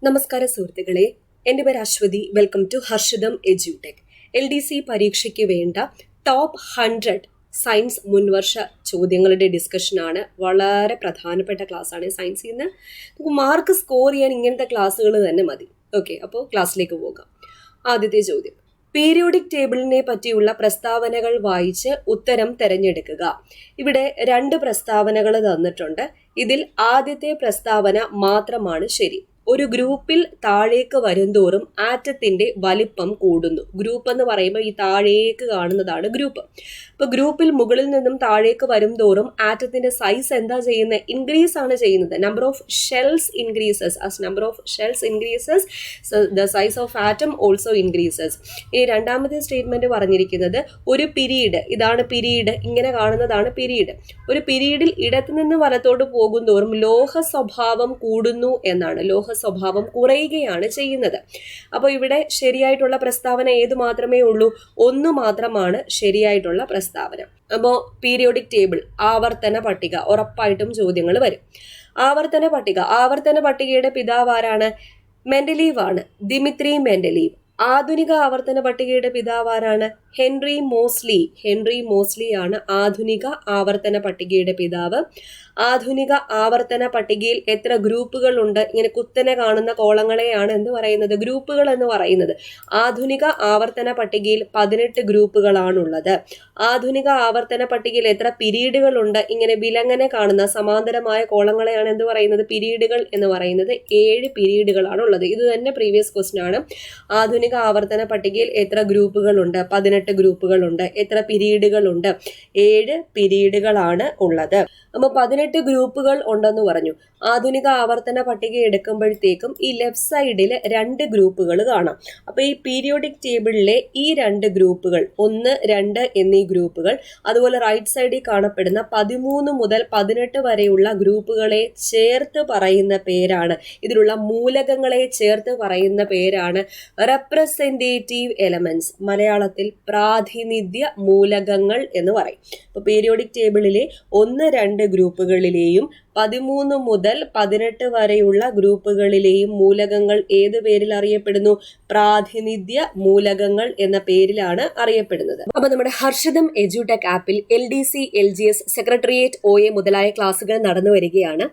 നമസ്കാരം സുഹൃത്തുക്കളെ, എൻ്റെ പേര് അശ്വതി. വെൽക്കം ടു ഹർഷിതം എജ്യൂടെക്. LDC പരീക്ഷയ്ക്ക് വേണ്ട ടോപ്പ് 100 സയൻസ് മുൻവർഷ ചോദ്യങ്ങളുടെ ഡിസ്കഷനാണ്. വളരെ പ്രധാനപ്പെട്ട ക്ലാസ്സാണ്. സയൻസിൽ നിന്ന് നമുക്ക് മാർക്ക് സ്കോർ ചെയ്യാൻ ഇങ്ങനത്തെ ക്ലാസ്സുകൾ തന്നെ മതി. ഓക്കെ, അപ്പോൾ ക്ലാസ്സിലേക്ക് പോകാം. ആദ്യത്തെ ചോദ്യം, പീരിയോഡിക് ടേബിളിനെ പറ്റിയുള്ള പ്രസ്താവനകൾ വായിച്ച് ഉത്തരം തിരഞ്ഞെടുക്കുക. ഇവിടെ 2 പ്രസ്താവനകൾ തന്നിട്ടുണ്ട്. ഇതിൽ ആദ്യത്തെ പ്രസ്താവന മാത്രമാണ് ശരി. ഒരു ഗ്രൂപ്പിൽ താഴേക്ക് വരുംതോറും ആറ്റത്തിന്റെ വലിപ്പം കൂടുന്നു. ഗ്രൂപ്പ് എന്ന് പറയുമ്പോൾ ഈ താഴേക്ക് കാണുന്നതാണ് ഗ്രൂപ്പ്. ഇപ്പൊ ഗ്രൂപ്പിൽ മുകളിൽ നിന്നും താഴേക്ക് വരുംതോറും ആറ്റത്തിന്റെ സൈസ് എന്താ ചെയ്യുന്നത്? ഇൻക്രീസ് ആണ് ചെയ്യുന്നത്. Number of shells increases. As number of shells increases, the size of atom also increases. ഈ രണ്ടാമത്തെ സ്റ്റേറ്റ്മെന്റ് പറഞ്ഞിരിക്കുന്നത് ഒരു പിരീഡ്, ഇതാണ് പിരീഡ്, ഇങ്ങനെ കാണുന്നതാണ് പിരീഡ്. ഒരു പിരീഡിൽ ഇടത്തു നിന്ന് വലത്തോട്ട് പോകുന്തോറും ലോഹ സ്വഭാവം കൂടുന്നു എന്നാണ്. ലോഹ സ്വഭാവം കുറയുകയാണ് ചെയ്യുന്നത്. അപ്പോൾ ഇവിടെ ശരിയായിട്ടുള്ള പ്രസ്താവന ഏത് മാത്രമേ ഉള്ളൂ? ഒന്ന് മാത്രമാണ് ശരിയായിട്ടുള്ള പ്രസ്താവന. അപ്പോൾ പീരിയോഡിക് ടേബിൾ, ആവർത്തന പട്ടിക, ഉറപ്പായിട്ടും ചോദ്യങ്ങൾ വരും. ആവർത്തന പട്ടികയുടെ പിതാവ് ആരാണ്? മെൻഡലീവ് ആണ്, ദിമിത്രി മെൻഡലീവ്. ആധുനിക ആവർത്തന പട്ടികയുടെ പിതാവ് ആരാണ്? ഹെൻറി മോസ്ലി ആണ് ആധുനിക ആവർത്തന പട്ടികയുടെ പിതാവ്. ആധുനിക ആവർത്തന പട്ടികയിൽ എത്ര ഗ്രൂപ്പുകൾ ഉണ്ട്? ഇങ്ങനെ കുത്തനെ കാണുന്ന കോളങ്ങളെയാണ് എന്ത് പറയുന്നത്? ഗ്രൂപ്പുകൾ എന്ന് പറയുന്നത്. ആധുനിക ആവർത്തന പട്ടികയിൽ 18 ഗ്രൂപ്പുകളാണുള്ളത്. ആധുനിക ആവർത്തന പട്ടികയിൽ എത്ര പിരീഡുകൾ ഉണ്ട്? ഇങ്ങനെ വിലങ്ങനെ കാണുന്ന സമാന്തരമായ കോളങ്ങളെയാണ് എന്ത് പറയുന്നത്? പിരീഡുകൾ എന്ന് പറയുന്നത്. 7 പിരീഡുകളാണുള്ളത്. ഇത് തന്നെ പ്രീവിയസ് ക്വസ്റ്റ്യൻ ആണ്. ആധുനിക ആവർത്തന പട്ടികയിൽ എത്ര ഗ്രൂപ്പുകളുണ്ട്? 18 ഗ്രൂപ്പുകളുണ്ട്. എത്ര പിരീഡുകളുണ്ട്? 7 പിരീഡുകളാണ് ഉള്ളത്. അപ്പോൾ 18 ഗ്രൂപ്പുകൾ ഉണ്ടെന്ന് പറഞ്ഞു. ആധുനിക ആവർത്തന പട്ടിക എടുക്കുമ്പോഴത്തേക്കും ഈ ലെഫ്റ്റ് സൈഡിൽ 2 ഗ്രൂപ്പുകൾ കാണാം. അപ്പോൾ ഈ പീരിയോഡിക് ടേബിളിലെ ഈ 2 ഗ്രൂപ്പുകൾ, 1, 2 എന്നീ ഗ്രൂപ്പുകൾ, അതുപോലെ റൈറ്റ് സൈഡിൽ കാണപ്പെടുന്ന 13 മുതൽ 18 വരെയുള്ള ഗ്രൂപ്പുകളെ ചേർത്ത് പറയുന്ന പേരാണ്, ഇതിലുള്ള മൂലകങ്ങളെ ചേർത്ത് പറയുന്ന പേരാണ് റെപ്രസെന്റേറ്റീവ് എലമെന്റ്സ്. മലയാളത്തിൽ പ്രാതിനിധ്യ മൂലകങ്ങൾ എന്ന് പറയും. അപ്പോൾ പീരിയോഡിക് ടേബിളിലെ 1, 2 ഗ്രൂപ്പുകളിലെയും 13 മുതൽ 18 വരെയുള്ള ഗ്രൂപ്പുകളിലെയും മൂലകങ്ങൾ ഏത് പേരിൽ അറിയപ്പെടുന്നു? പ്രാതിനിധ്യ മൂലകങ്ങൾ എന്ന പേരിലാണ് അറിയപ്പെടുന്നത്. അപ്പൊ നമ്മുടെ ഹർഷിതം എജ്യൂടെക് ആപ്പിൽ LDC, LGS, സെക്രട്ടേറിയറ്റ്, OA മുതലായ ക്ലാസുകൾ നടന്നു വരികയാണ്.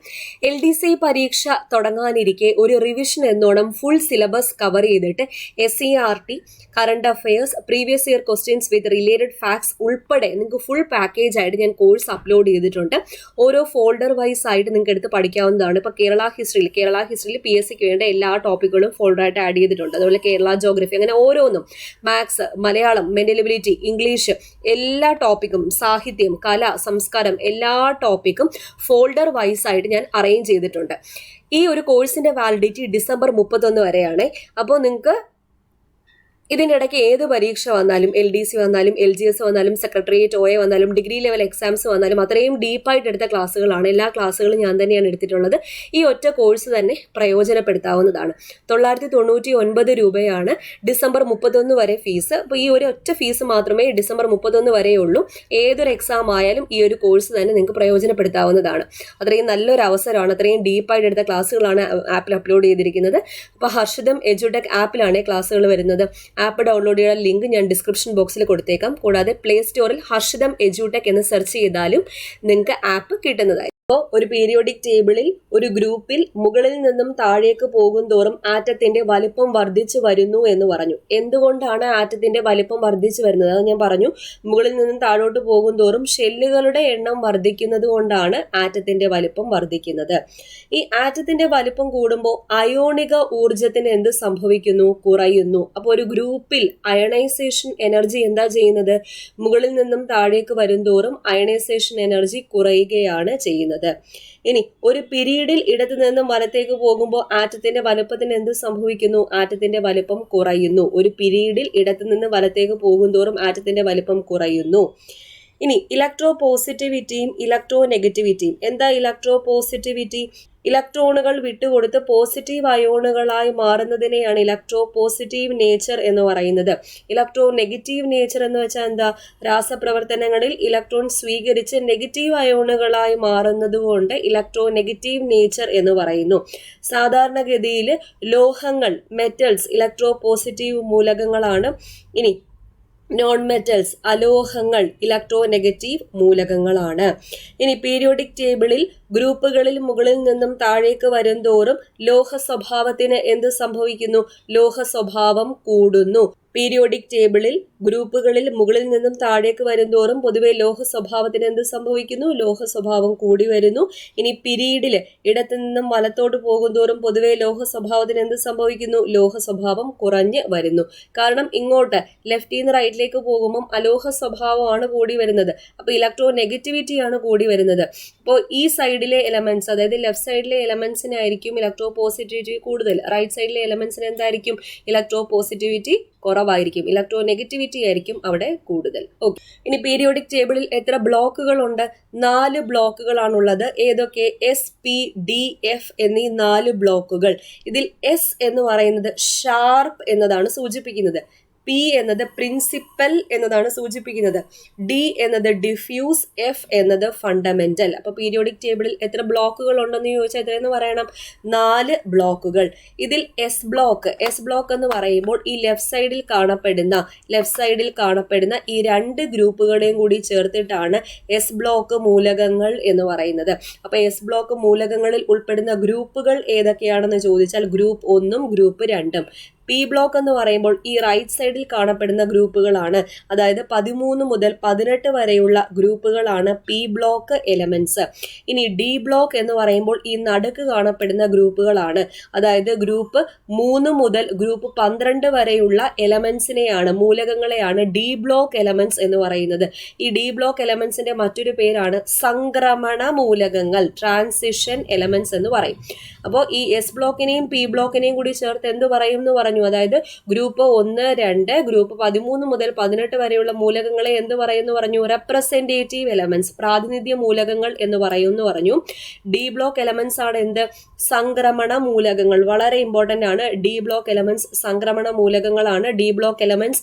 LDC പരീക്ഷ തുടങ്ങാനിരിക്കെ ഒരു റിവിഷൻ എന്നോണം ഫുൾ സിലബസ് കവർ ചെയ്തിട്ട് SCERT, current affairs, previous year questions with related facts ഉൾപ്പെടെ നിങ്ങൾക്ക് ഫുൾ പാക്കേജ് ആയിട്ട് ഞാൻ കോഴ്സ് അപ്ലോഡ് ചെയ്തിട്ടുണ്ട്. ഓരോ ഫോൾഡർ വൈസ് ആയിട്ട് നിങ്ങൾക്ക് എടുത്ത് പഠിക്കാവുന്നതാണ്. ഇപ്പോൾ കേരള ഹിസ്റ്ററിയിൽ PSCക്ക് വേണ്ട എല്ലാ ടോപ്പിക്കുകളും ഫോൾഡറായിട്ട് ആഡ് ചെയ്തിട്ടുണ്ട്. അതുപോലെ കേരള ജോഗ്രഫി, അങ്ങനെ ഓരോന്നും, maths, Malayalam, mental ability, English, എല്ലാ ടോപ്പിക്കും, സാഹിത്യം, കല, സംസ്കാരം, എല്ലാ ടോപ്പിക്കും ഫോൾഡർ വൈസ് ആയിട്ട് ഞാൻ അറേഞ്ച് ചെയ്തിട്ടുണ്ട്. ഈ ഒരു കോഴ്സിന്റെ വാലിഡിറ്റി ഡിസംബർ 31 വരെയാണ്. അപ്പോൾ നിങ്ങൾക്ക് ഇതിൻ്റെ ഇടയ്ക്ക് ഏത് പരീക്ഷ വന്നാലും, LDC വന്നാലും, LGS വന്നാലും, സെക്രട്ടേറിയറ്റ്, OA വന്നാലും, ഡിഗ്രി ലെവൽ എക്സാംസ് വന്നാലും അത്രയും ഡീപ്പായിട്ട് എടുത്ത ക്ലാസ്സുകളാണ്. എല്ലാ ക്ലാസ്സുകളും ഞാൻ തന്നെയാണ് എടുത്തിട്ടുള്ളത്. ഈ ഒറ്റ കോഴ്സ് തന്നെ പ്രയോജനപ്പെടുത്താവുന്നതാണ്. 999 രൂപയാണ് ഡിസംബർ 31 വരെ ഫീസ്. അപ്പോൾ ഈ ഒരു ഒറ്റ ഫീസ് മാത്രമേ ഡിസംബർ 31 വരെ ഉള്ളൂ. ഏതൊരു എക്സാം ആയാലും ഈ ഒരു കോഴ്സ് തന്നെ നിങ്ങൾക്ക് പ്രയോജനപ്പെടുത്താവുന്നതാണ്. അത്രയും നല്ലൊരു അവസരമാണ്. അത്രയും ഡീപ്പായിട്ട് എടുത്ത ക്ലാസ്സുകളാണ് ആപ്പിൽ അപ്ലോഡ് ചെയ്തിരിക്കുന്നത്. അപ്പോൾ ഹർഷിതം എജ്യൂടെക് ആപ്പിലാണ് ക്ലാസ്സുകൾ വരുന്നത്. ആപ്പ് ഡൗൺലോഡ് ചെയ്യാൻ ലിങ്ക് ഞാൻ ഡിസ്ക്രിപ്ഷൻ ബോക്സിൽ കൊടുത്തേക്കാം. കൂടാതെ പ്ലേ സ്റ്റോറിൽ ഹർഷിതം എജ്യൂടെക് എന്ന് സെർച്ച് ചെയ്താലും നിങ്ങൾക്ക് ആപ്പ് കിട്ടുന്നതായി. അപ്പോൾ ഒരു പീരിയോഡിക് ടേബിളിൽ ഒരു ഗ്രൂപ്പിൽ മുകളിൽ നിന്നും താഴേക്ക് പോകുന്തോറും ആറ്റത്തിന്റെ വലിപ്പം വർദ്ധിച്ചു വരുന്നു എന്ന് പറഞ്ഞു. എന്തുകൊണ്ടാണ് ആറ്റത്തിന്റെ വലിപ്പം വർദ്ധിച്ചു വരുന്നത്? അത് ഞാൻ പറഞ്ഞു. മുകളിൽ നിന്നും താഴോട്ട് പോകുന്തോറും ഷെല്ലുകളുടെ എണ്ണം വർദ്ധിക്കുന്നത് കൊണ്ടാണ് ആറ്റത്തിന്റെ വലിപ്പം വർദ്ധിക്കുന്നത്. ഈ ആറ്റത്തിന്റെ വലിപ്പം കൂടുമ്പോൾ അയോണിക ഊർജത്തിന് എന്ത് സംഭവിക്കുന്നു? കുറയുന്നു. അപ്പോൾ ഒരു ഗ്രൂപ്പിൽ അയണൈസേഷൻ എനർജി എന്താ ചെയ്യുന്നത്? മുകളിൽ നിന്നും താഴേക്ക് വരുന്തോറും അയണൈസേഷൻ എനർജി കുറയുകയാണ് ചെയ്യുന്നത്. ഇനി ഒരു പീരീഡിൽ ഇടത്തു നിന്നും വലത്തേക്ക് പോകുമ്പോൾ ആറ്റത്തിന്റെ വലുപ്പത്തിന് എന്ത് സംഭവിക്കുന്നു? ആറ്റത്തിന്റെ വലുപ്പം കുറയുന്നു. ഒരു പീരീഡിൽ ഇടത്തു നിന്ന് വലത്തേക്ക് പോകുന്തോറും ആറ്റത്തിന്റെ വലുപ്പം കുറയുന്നു. ഇനി ഇലക്ട്രോ പോസിറ്റിവിറ്റിയും ഇലക്ട്രോ നെഗറ്റിവിറ്റിയും. എന്താ ഇലക്ട്രോ പോസിറ്റിവിറ്റി? ഇലക്ട്രോണുകൾ വിട്ടുകൊടുത്ത് പോസിറ്റീവ് അയോണുകളായി മാറുന്നതിനെയാണ് ഇലക്ട്രോ പോസിറ്റീവ് നേച്ചർ എന്ന് പറയുന്നത്. ഇലക്ട്രോ നെഗറ്റീവ് നേച്ചർ എന്ന് വെച്ചാൽ എന്താ? രാസപ്രവർത്തനങ്ങളിൽ ഇലക്ട്രോൺ സ്വീകരിച്ച് നെഗറ്റീവ് അയോണുകളായി മാറുന്നത് കൊണ്ട് ഇലക്ട്രോ നെഗറ്റീവ് നേച്ചർ എന്ന് പറയുന്നു. സാധാരണഗതിയിൽ ലോഹങ്ങൾ, മെറ്റൽസ് ഇലക്ട്രോ പോസിറ്റീവ് മൂലകങ്ങളാണ്. ഇനി നോൺ മെറ്റൽസ്, അലോഹങ്ങൾ ഇലക്ട്രോ നെഗറ്റീവ് മൂലകങ്ങളാണ്. ഇനി പീരിയോഡിക് ടേബിളിൽ ഗ്രൂപ്പുകളിൽ മുകളിൽ നിന്നും താഴേക്ക് വരുംതോറും ലോഹ സ്വഭാവത്തിന് എന്ത് സംഭവിക്കുന്നു? ലോഹ സ്വഭാവം കൂടുന്നു. പീരിയോഡിക് ടേബിളിൽ ഗ്രൂപ്പുകളിൽ മുകളിൽ നിന്നും താഴേക്ക് വരുംതോറും പൊതുവെ ലോഹ സ്വഭാവത്തിന് എന്ത് സംഭവിക്കുന്നു? ലോഹ സ്വഭാവം കൂടി വരുന്നു. ഇനി പിരീഡില് ഇടത്തു നിന്നും വലത്തോട്ട് പോകുന്തോറും പൊതുവെ ലോഹ സ്വഭാവത്തിന് എന്ത് സംഭവിക്കുന്നു? ലോഹ സ്വഭാവം കുറഞ്ഞ് വരുന്നു. കാരണം ഇങ്ങോട്ട് ലെഫ്റ്റിൽ നിന്ന് റൈറ്റിലേക്ക് പോകുമ്പോൾ അലോഹ സ്വഭാവമാണ് കൂടി വരുന്നത്. അപ്പൊ ഇലക്ട്രോ നെഗറ്റിവിറ്റി ആണ് കൂടി വരുന്നത്. അപ്പോൾ ഈ സൈഡിലെ എലമെന്റ്സ്, അതായത് ലെഫ്റ്റ് സൈഡിലെ എലമെന്റ്സിനായിരിക്കും ഇലക്ട്രോ പോസിറ്റിവിറ്റി കൂടുതൽ, റൈറ്റ് സൈഡിലെ എലമെന്റ്സിന് എന്തായിരിക്കും? ഇലക്ട്രോ പോസിറ്റിവിറ്റി കുറവായിരിക്കും, ഇലക്ട്രോ നെഗറ്റിവിറ്റി ആയിരിക്കും അവിടെ കൂടുതൽ. ഓക്കെ, ഇനി പീരിയോഡിക് ടേബിളിൽ എത്ര ബ്ലോക്കുകൾ ഉണ്ട്? 4 ബ്ലോക്കുകളാണുള്ളത്. ഏതൊക്കെ? എസ്, പി, ഡി, എഫ് എന്നീ 4 ബ്ലോക്കുകൾ. ഇതിൽ എസ് എന്ന് പറയുന്നത് ഷാർപ്പ് എന്നതാണ് സൂചിപ്പിക്കുന്നത്. പി എന്നത് പ്രിൻസിപ്പൽ എന്നതാണ് സൂചിപ്പിക്കുന്നത്. ഡി എന്നത് ഡിഫ്യൂസ്, എഫ് എന്നത് ഫണ്ടമെന്റൽ. അപ്പൊ പീരിയോഡിക് ടേബിളിൽ എത്ര ബ്ലോക്കുകൾ ഉണ്ടെന്ന് ചോദിച്ചാൽ എത്രയെന്ന് പറയണം? 4 ബ്ലോക്കുകൾ. ഇതിൽ എസ് ബ്ലോക്ക് എന്ന് പറയുമ്പോൾ ഈ ലെഫ്റ്റ് സൈഡിൽ കാണപ്പെടുന്ന ഈ 2 ഗ്രൂപ്പുകളെയും കൂടി ചേർത്തിട്ടാണ് എസ് ബ്ലോക്ക് മൂലകങ്ങൾ എന്ന് പറയുന്നത്. അപ്പൊ എസ് ബ്ലോക്ക് മൂലകങ്ങളിൽ ഉൾപ്പെടുന്ന ഗ്രൂപ്പുകൾ ഏതൊക്കെയാണെന്ന് ചോദിച്ചാൽ ഗ്രൂപ്പ് 1ഉം ഗ്രൂപ്പ് 2ഉം. പി ബ്ലോക്ക് എന്ന് പറയുമ്പോൾ ഈ റൈറ്റ് സൈഡിൽ കാണപ്പെടുന്ന ഗ്രൂപ്പുകളാണ്, അതായത് 13 മുതൽ 18 വരെയുള്ള ഗ്രൂപ്പുകളാണ് പി ബ്ലോക്ക് എലമെന്റ്സ്. ഇനി ഡി ബ്ലോക്ക് എന്ന് പറയുമ്പോൾ ഈ നടുക്ക് കാണപ്പെടുന്ന ഗ്രൂപ്പുകളാണ്, അതായത് ഗ്രൂപ്പ് 3 മുതൽ ഗ്രൂപ്പ് 12 വരെയുള്ള എലമെന്റ്സിനെയാണ്, മൂലകങ്ങളെയാണ് ഡി ബ്ലോക്ക് എലമെന്റ്സ് എന്ന് പറയുന്നത്. ഈ ഡി ബ്ലോക്ക് എലമെന്റ്സിന്റെ മറ്റൊരു പേരാണ് സംക്രമണ മൂലകങ്ങൾ, ട്രാൻസിഷൻ എലമെന്റ്സ് എന്ന് പറയും. അപ്പോൾ ഈ എസ് ബ്ലോക്കിനെയും പി ബ്ലോക്കിനെയും കൂടി ചേർത്ത് എന്ത് പറയും എന്ന് പറഞ്ഞു? അതായത് ഗ്രൂപ്പ് 1, 2, ഗ്രൂപ്പ് 13 മുതൽ 18 വരെയുള്ള മൂലകങ്ങളെ എന്ത് പറയുന്നു പറഞ്ഞു? റെപ്രസെന്റേറ്റീവ് എലമെന്റ്സ്, പ്രാതിനിധ്യ മൂലകങ്ങൾ എന്ന് പറയുന്നു പറഞ്ഞു. ഡി ബ്ലോക്ക് എലമെന്റ്സ് ആണ് എന്ത്? സംക്രമണ മൂലകങ്ങൾ. വളരെ ഇമ്പോർട്ടന്റ് ആണ്. ഡി ബ്ലോക്ക് എലമെന്റ്സ് സംക്രമണ മൂലകങ്ങളാണ്. ഡി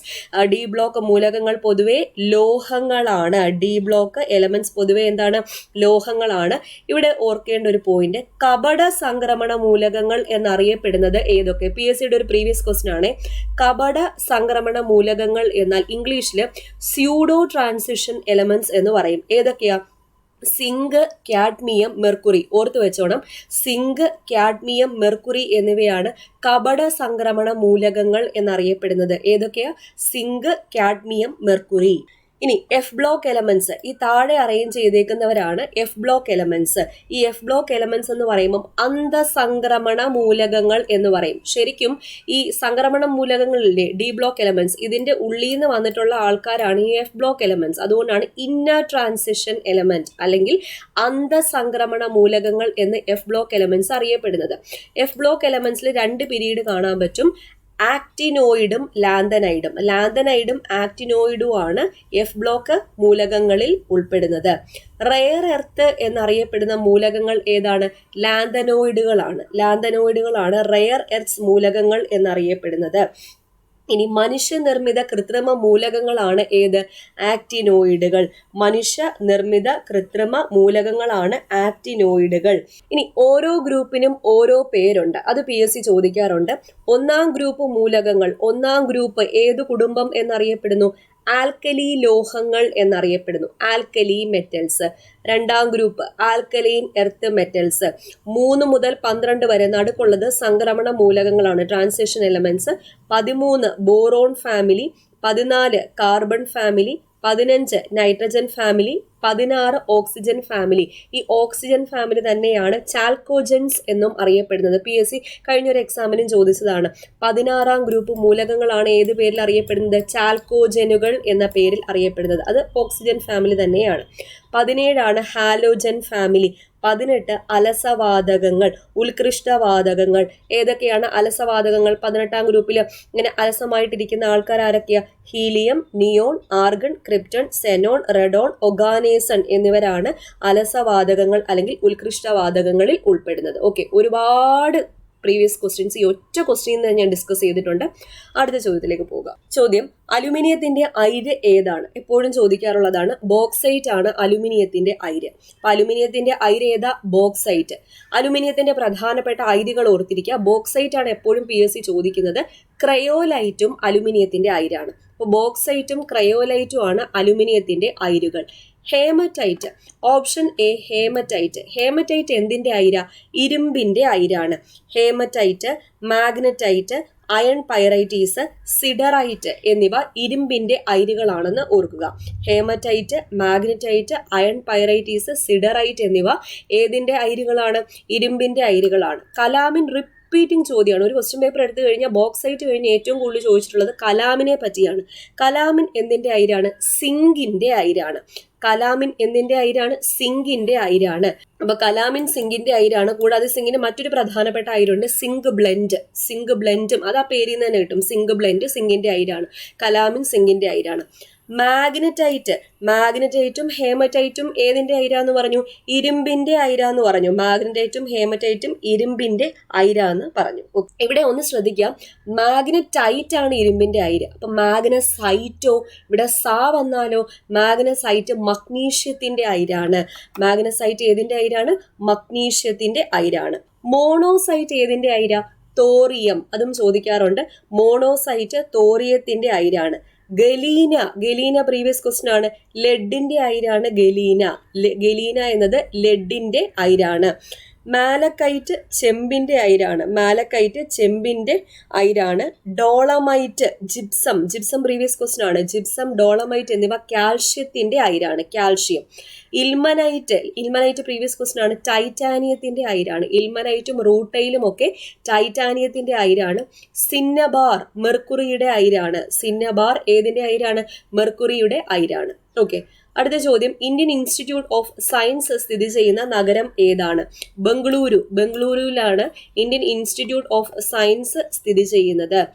ബ്ലോക്ക് മൂലകങ്ങൾ പൊതുവെ ലോഹങ്ങളാണ്. ഡി ബ്ലോക്ക് എലമെന്റ്സ് പൊതുവെ എന്താണ്? ലോഹങ്ങളാണ്. ഇവിടെ ഓർക്കേണ്ട ഒരു പോയിന്റ്, കപട സംക്രമണ മൂലകങ്ങൾ എന്നറിയപ്പെടുന്നത് ഏതൊക്കെ? PSCയുടെ ഒരു പ്രീവിയസ് ക്വസ്റ്റ്യൻ ആണ്. കപട സംക്രമണ മൂലകങ്ങൾ എന്നാൽ ഇംഗ്ലീഷിൽ സ്യൂഡോ ട്രാൻസിഷൻ എലമെന്റ്സ് എന്ന് പറയും. ഏതൊക്കെയാ? Zinc, cadmium, mercury. ഓർത്തു വെച്ചോണം, സിങ്ക്, കാഡ്മിയം, മെർക്കുറി എന്നിവയാണ് കപട സംക്രമണ മൂലകങ്ങൾ എന്നറിയപ്പെടുന്നത്. ഏതൊക്കെയാ? Zinc, cadmium, mercury. ഇനി എഫ് ബ്ലോക്ക് എലമെന്റ്സ്, ഈ താഴെ അറേഞ്ച് ചെയ്തേക്കുന്നവരാണ് എഫ് ബ്ലോക്ക് എലമെന്റ്സ്. ഈ എഫ് ബ്ലോക്ക് എലമെന്റ്സ് എന്ന് പറയുമ്പോൾ അന്തസംക്രമണ മൂലകങ്ങൾ എന്ന് പറയും. ശരിക്കും ഈ സംക്രമണ മൂലകങ്ങളിലെ ഡി ബ്ലോക്ക് എലമെന്റ്സ്, ഇതിന്റെ ഉള്ളിൽ നിന്ന് വന്നിട്ടുള്ള ആൾക്കാരാണ് ഈ എഫ് ബ്ലോക്ക് എലമെന്റ്സ്. അതുകൊണ്ടാണ് ഇന്നർ ട്രാൻസിഷൻ എലമെന്റ് അല്ലെങ്കിൽ അന്തസംക്രമണ മൂലകങ്ങൾ എന്ന് എഫ് ബ്ലോക്ക് എലമെന്റ്സ് അറിയപ്പെടുന്നത്. എഫ് ബ്ലോക്ക് എലമെന്റ്സിൽ 2 പീരീഡ് കാണാൻ പറ്റും, ആക്ടിനോയിഡും ലാന്തനൈഡും ആക്ടിനോയിഡും ആണ് എഫ് ബ്ലോക്ക് മൂലകങ്ങളിൽ ഉൾപ്പെടുന്നത്. റെയർ എർത്ത് എന്നറിയപ്പെടുന്ന മൂലകങ്ങൾ ഏതാണ്? ലാന്തനോയിഡുകളാണ് റെയർ എർത്ത്സ് മൂലകങ്ങൾ എന്നറിയപ്പെടുന്നത്. ഇനി മനുഷ്യനിർമ്മിത കൃത്രിമ മൂലകങ്ങളാണ് ഏത്? ആക്ടിനോയിഡുകൾ. മനുഷ്യനിർമ്മിത കൃത്രിമ മൂലകങ്ങളാണ് ആക്ടിനോയിഡുകൾ. ഇനി ഓരോ ഗ്രൂപ്പിനും ഓരോ പേരുണ്ട്, അത് PSC ചോദിക്കാറുണ്ട്. 1ാം ഗ്രൂപ്പ് മൂലകങ്ങൾ, 1ാം ഗ്രൂപ്പ് ഏതു കുടുംബം എന്നറിയപ്പെടുന്നു? ആൽക്കലി ലോഹങ്ങൾ എന്നറിയപ്പെടുന്നു, ആൽക്കലി മെറ്റൽസ്. 2ാം ഗ്രൂപ്പ് ആൽക്കലൈൻ എർത്ത് മെറ്റൽസ്. 3 മുതൽ 12 വരെ നടുക്കുള്ളത് സംക്രമണ മൂലകങ്ങളാണ്, transition elements. 13 boron family, 14 carbon family, 15 nitrogen family, 16 oxygen family. ഈ ഓക്സിജൻ ഫാമിലി തന്നെയാണ് ചാൽക്കോജൻസ് എന്നും അറിയപ്പെടുന്നത്. PSC കഴിഞ്ഞൊരു എക്സാമിനും ചോദിച്ചതാണ്. 16 ഗ്രൂപ്പ് മൂലകങ്ങളാണ് ഏത് പേരിൽ അറിയപ്പെടുന്നത്? ചാൽക്കോജനുകൾ എന്ന പേരിൽ അറിയപ്പെടുന്നത്. അത് ഓക്സിജൻ ഫാമിലി തന്നെയാണ്. 17 ഹാലോജൻ ഫാമിലി. 18 അലസവാതകങ്ങൾ, ഉത്കൃഷ്ടവാതകങ്ങൾ. ഏതൊക്കെയാണ് അലസവാതകങ്ങൾ? 18 ഗ്രൂപ്പിൽ ഇങ്ങനെ അലസമായിട്ടിരിക്കുന്ന ആൾക്കാർ ആരൊക്കെയാ? Helium, neon, argon, krypton, xenon, radon, oganesson എന്നിവരാണ് അലസവാതകങ്ങൾ അല്ലെങ്കിൽ ഉത്കൃഷ്ടവാതകങ്ങളിൽ ഉൾപ്പെടുന്നത്. ഓക്കെ, ഒരുപാട് പ്രീവിയസ് ക്വസ്റ്റ്യൻസ് ഈ ഒറ്റ ക്വസ്റ്റ്യൻ തന്നെ ഞാൻ ഡിസ്കസ് ചെയ്തിട്ടുണ്ട്. അടുത്ത ചോദ്യത്തിലേക്ക് പോകാം. ചോദ്യം, അലുമിനിയത്തിന്റെ അയിര് ഏതാണ്? എപ്പോഴും ചോദിക്കാറുള്ളതാണ്. ബോക്സൈറ്റ് ആണ് അലുമിനിയത്തിന്റെ അയിര്. അപ്പൊ അലുമിനിയത്തിന്റെ അയിര് ഏതാ? ബോക്സൈറ്റ്. അലുമിനിയത്തിന്റെ പ്രധാനപ്പെട്ട അയിരുകൾ ഓർത്തിരിക്കുക. ബോക്സൈറ്റ് ആണ് എപ്പോഴും PSC ചോദിക്കുന്നത്. ക്രയോലൈറ്റും അലുമിനിയത്തിന്റെ അയിരാണ്. അപ്പോൾ ബോക്സൈറ്റും ക്രയോലൈറ്റും ആണ് അലുമിനിയത്തിന്റെ അയിരുകൾ. Haematite. Option A haematite. Haematite എന്തിന്റെ അയിര? ഇരുമ്പിന്റെ അയിരാണ്. Haematite, magnetite, iron pyrites, siderite എന്നിവ ഇരുമ്പിന്റെ അയിരുകളാണെന്ന് ഓർക്കുക. Haematite, magnetite, iron pyrites, siderite എന്നിവ ഏതിന്റെ അയിരുകളാണ്? ഇരുമ്പിന്റെ അയിരുകളാണ്. കലാമിൻ റിപ്പീറ്റിംഗ് ചോദ്യമാണ്. ഒരു ക്വസ്റ്റ്യൻ പേപ്പർ എടുത്തു കഴിഞ്ഞാൽ ബോക്സൈറ്റ് കഴിഞ്ഞ് ഏറ്റവും കൂടുതൽ ചോദിച്ചിട്ടുള്ളത് കലാമിനെ പറ്റിയാണ്. കലാമിൻ എന്തിന്റെ അയിരാണ്? സിങ്കിന്റെ അയിരാണ്. കലാമിൻ എന്തിന്റെ അയിരാണ്? സിങ്കിന്റെ അയിരാണ്. അപ്പൊ കലാമിൻ സിങ്കിന്റെ അയിരാണ്. കൂടാതെ സിങ്കിന് മറ്റൊരു പ്രധാനപ്പെട്ട അയിരുണ്ട്, സിങ്ക് ബ്ലെൻഡ്. സിങ്ക് ബ്ലെൻഡും അത് ആ പേരിൽ നിന്ന് തന്നെ കിട്ടും. സിങ്ക് ബ്ലെൻഡ് സിങ്കിന്റെ അയിരാണ്. കലാമിൻ സിങ്കിന്റെ അയിരാണ്. മാഗ്നറ്റൈറ്റ്. മാഗ്നറ്റൈറ്റും ഹേമറ്റൈറ്റും ഏതിന്റെ അയിരാന്ന് പറഞ്ഞു? ഇരുമ്പിന്റെ അയിരാന്ന് പറഞ്ഞു. മാഗ്നറ്റൈറ്റും ഹേമറ്റൈറ്റും ഇരുമ്പിന്റെ അയിരാന്ന് പറഞ്ഞു. ഇവിടെ ഒന്ന് ശ്രദ്ധിക്കാം, മാഗ്നറ്റൈറ്റ് ആണ് ഇരുമ്പിന്റെ അയിര്. അപ്പൊ മാഗ്നസൈറ്റോ? ഇവിടെ സാ വന്നാലോ? മാഗ്നസൈറ്റ് മഗ്നീഷ്യത്തിന്റെ അയിരാണ്. മാഗ്നസൈറ്റ് ഏതിന്റെ അയിരാണ്? മഗ്നീഷ്യത്തിന്റെ അയിരാണ്. മോണോസൈറ്റ് ഏതിന്റെ അയിര? തോറിയം. അതും ചോദിക്കാറുണ്ട്. മോണോസൈറ്റ് തോറിയത്തിന്റെ അയിരാണ്. ഗലീന. ഗലീന പ്രീവിയസ് ക്വസ്റ്റ്യൻ ആണ്. ലെഡിന്റെ അയിരാണ് ഗലീന. ഗലീന എന്നത് ലെഡിന്റെ അയിരാണ്. മാലക്കൈറ്റ് ചെമ്പിന്റെ അയിരാണ്. മാലക്കൈറ്റ് ചെമ്പിന്റെ അയിരാണ്. Dolomite, gypsum. Gypsum previous question ആണ്. ജിപ്സം, ഡോളമൈറ്റ് എന്നിവ കാൽഷ്യത്തിന്റെ അയിരാണ്. Calcium. Ilmenite. Ilmenite previous question ആണ്. ടൈറ്റാനിയത്തിന്റെ അയിരാണ്. ഇൽമനൈറ്റും റൂട്ടൈലും ഒക്കെ ടൈറ്റാനിയത്തിന്റെ അയിരാണ്. സിന്നബാർ മെർക്കുറിയുടെ അയിരാണ്. സിന്നബാർ ഏതിന്റെ അയിരാണ്? മെർക്കുറിയുടെ അയിരാണ്. ഓക്കെ, അടുത്ത ചോദ്യം, ഇന്ത്യൻ ഇൻസ്റ്റിറ്റ്യൂട്ട് ഓഫ് സയൻസ് സ്ഥിതി ചെയ്യുന്ന നഗരം ഏതാണ്? ബംഗളൂരു. ബംഗളൂരുവിലാണ് ഇന്ത്യൻ ഇൻസ്റ്റിറ്റ്യൂട്ട് ഓഫ് സയൻസ് സ്ഥിതി ചെയ്യുന്നത്.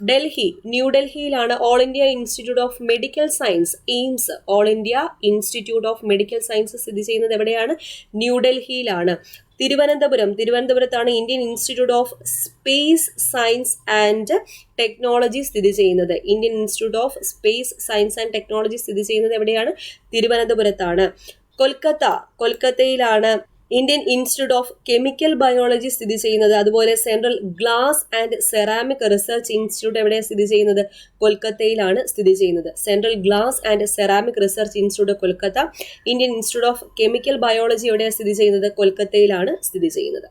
ഡൽഹി. ന്യൂഡൽഹിയിലാണ് All India Institute of Medical Science, AIIMS. All India Institute of Medical Science സ്ഥിതി ചെയ്യുന്നത് എവിടെയാണ്? ന്യൂഡൽഹിയിലാണ്. തിരുവനന്തപുരം. തിരുവനന്തപുരത്താണ് Indian Institute of Space Science and Technology സ്ഥിതി ചെയ്യുന്നത്. Indian Institute of Space Science and Technology സ്ഥിതി ചെയ്യുന്നത് എവിടെയാണ്? തിരുവനന്തപുരത്താണ്. കൊൽക്കത്ത. കൊൽക്കത്തയിലാണ് Indian Institute of Chemical Biology സ്ഥിതി ചെയ്യുന്നത്. അതുപോലെ Central Glass and Ceramic Research Institute എവിടെയാണ് സ്ഥിതി ചെയ്യുന്നത്? കൊൽക്കത്തയിലാണ് സ്ഥിതി ചെയ്യുന്നത്. Central Glass and Ceramic Research institute Kolkata. Indian Institute of Chemical biology എവിടെയാണ് സ്ഥിതി ചെയ്യുന്നത്? കൊൽക്കത്തയിലാണ് സ്ഥിതി ചെയ്യുന്നത്.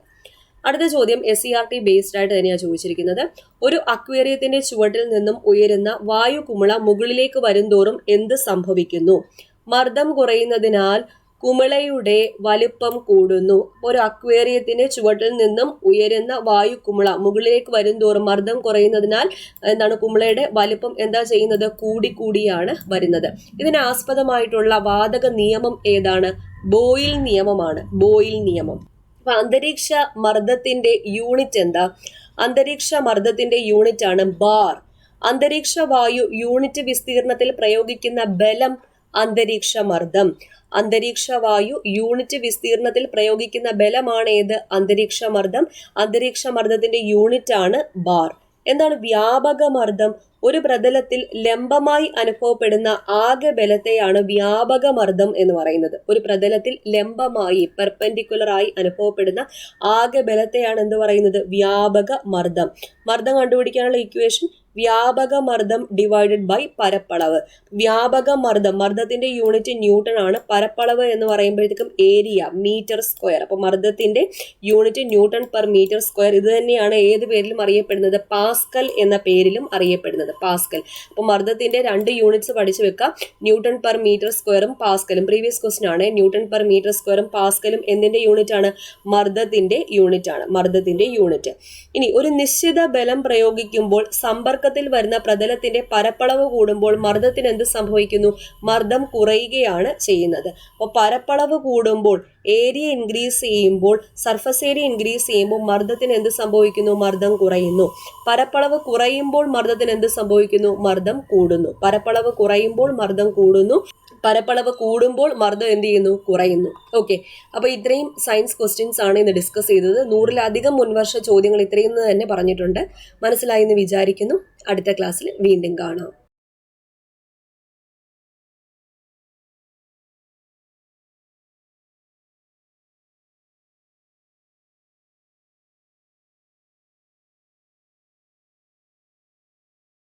അടുത്ത ചോദ്യം SCERT ബേസ്ഡ് ആയിട്ട് തന്നെയാണ് ചോദിച്ചിരിക്കുന്നത്. ഒരു അക്വേറിയത്തിന്റെ ചുവട്ടിൽ നിന്നും ഉയരുന്ന വായു കുമിള മുകളിലേക്ക് വരുംതോറും എന്ത് സംഭവിക്കുന്നു? മർദ്ദം കുറയുന്നതിനാൽ കുമിളയുടെ വലിപ്പം കൂടുന്നു. ഒരു അക്വേറിയത്തിന്റെ ചുവട്ടിൽ നിന്നും ഉയരുന്ന വായു കുമിള മുകളിലേക്ക് വരുംതോറും മർദ്ദം കുറയുന്നതിനാൽ എന്താണ്? കുമിളയുടെ വലിപ്പം എന്താ ചെയ്യുന്നത്? കൂടിയാണ് വരുന്നത്. ഇതിന് ആസ്പദമായിട്ടുള്ള വാതക നിയമം ഏതാണ്? ബോയിൽ നിയമമാണ്. ബോയിൽ നിയമം. അപ്പൊ അന്തരീക്ഷ മർദ്ദത്തിന്റെ യൂണിറ്റ് എന്താ? അന്തരീക്ഷ മർദ്ദത്തിന്റെ യൂണിറ്റ് ആണ് ബാർ. അന്തരീക്ഷ വായു യൂണിറ്റ് വിസ്തീർണത്തിൽ പ്രയോഗിക്കുന്ന ബലം അന്തരീക്ഷ മർദ്ദം. അന്തരീക്ഷ വായു യൂണിറ്റ് വിസ്തീർണത്തിൽ പ്രയോഗിക്കുന്ന ബലമാണ് ഏത്? അന്തരീക്ഷ മർദ്ദം. അന്തരീക്ഷ മർദ്ദത്തിന്റെ യൂണിറ്റ് ആണ് ബാർ. എന്താണ് വ്യാപക മർദ്ദം? ഒരു പ്രതലത്തിൽ ലംബമായി അനുഭവപ്പെടുന്ന ആകെ ബലത്തെയാണ് വ്യാപക മർദ്ദം എന്ന് പറയുന്നത്. ഒരു പ്രതലത്തിൽ ലംബമായി പെർപെൻഡിക്കുലർ ആയി അനുഭവപ്പെടുന്ന ആകെ ബലത്തെയാണ് എന്ത് പറയുന്നത്? വ്യാപക മർദ്ദം. മർദ്ദം കണ്ടുപിടിക്കാനുള്ള ഇക്വേഷൻ വ്യാപക മർദ്ദം ഡിവൈഡഡ് ബൈ പരപ്പളവ്. വ്യാപക മർദ്ദം, മർദ്ദത്തിന്റെ യൂണിറ്റ് ന്യൂട്ടൺ ആണ്. പരപ്പളവ് എന്ന് പറയുമ്പോഴത്തേക്കും ഏരിയ, മീറ്റർ സ്ക്വയർ. അപ്പോൾ മർദ്ദത്തിന്റെ unit newton per metre square. ഇത് തന്നെയാണ് ഏത് പേരിലും അറിയപ്പെടുന്നത്? പാസ്കൽ എന്ന പേരിലും അറിയപ്പെടുന്നത്. പാസ്കൽ. അപ്പോൾ മർദ്ദത്തിന്റെ 2 യൂണിറ്റ്സ് പഠിച്ചു വെക്കാം, ന്യൂട്ടൺ പെർ മീറ്റർ സ്ക്വയറും പാസ്കലും. പ്രീവിയസ് ക്വസ്റ്റൻ ആണ്. ന്യൂട്ടൺ പെർ മീറ്റർ സ്ക്വയറും പാസ്കലും എന്തിന്റെ യൂണിറ്റ് ആണ്? മർദ്ദത്തിന്റെ യൂണിറ്റ് ആണ്. മർദ്ദത്തിന്റെ യൂണിറ്റ്. ഇനി ഒരു നിശ്ചിത ബലം പ്രയോഗിക്കുമ്പോൾ സമ്പർക്കത്തിൽ വരുന്ന പ്രതലത്തിന്റെ പരപ്പളവ് കൂടുമ്പോൾ മർദ്ദത്തിന് എന്ത് സംഭവിക്കുന്നു? മർദ്ദം കുറയുകയാണ് ചെയ്യുന്നത്. അപ്പോൾ പരപ്പളവ് കൂടുമ്പോൾ, ഏരിയ ഇൻക്രീസ് ചെയ്യുമ്പോൾ, സർഫസ് ഏരിയ ഇൻക്രീസ് ചെയ്യുമ്പോൾ മർദ്ദത്തിന് എന്ത് സംഭവിക്കുന്നു? മർദ്ദം കുറയുന്നു. പരപ്പളവ് കുറയുമ്പോൾ മർദ്ദത്തിന് എന്ത് സംഭവിക്കുന്നു? മർദ്ദം കൂടുന്നു. പരപ്പളവ് കുറയുമ്പോൾ മർദ്ദം കൂടുന്നു. പരപ്പളവ് കൂടുമ്പോൾ മർദ്ദം എന്ത് ചെയ്യുന്നു? കുറയുന്നു. ഓക്കെ, അപ്പോൾ ഇത്രയും സയൻസ് ക്വസ്റ്റ്യൻസ് ആണ് ഇന്ന് ഡിസ്കസ് ചെയ്തത്. 100-ലധികം മുൻവർഷ ചോദ്യങ്ങൾ ഇത്രയും തന്നെ പറഞ്ഞിട്ടുണ്ട്. മനസ്സിലായി എന്ന് വിചാരിക്കുന്നു. അടുത്ത ക്ലാസ്സിൽ വീണ്ടും കാണാം.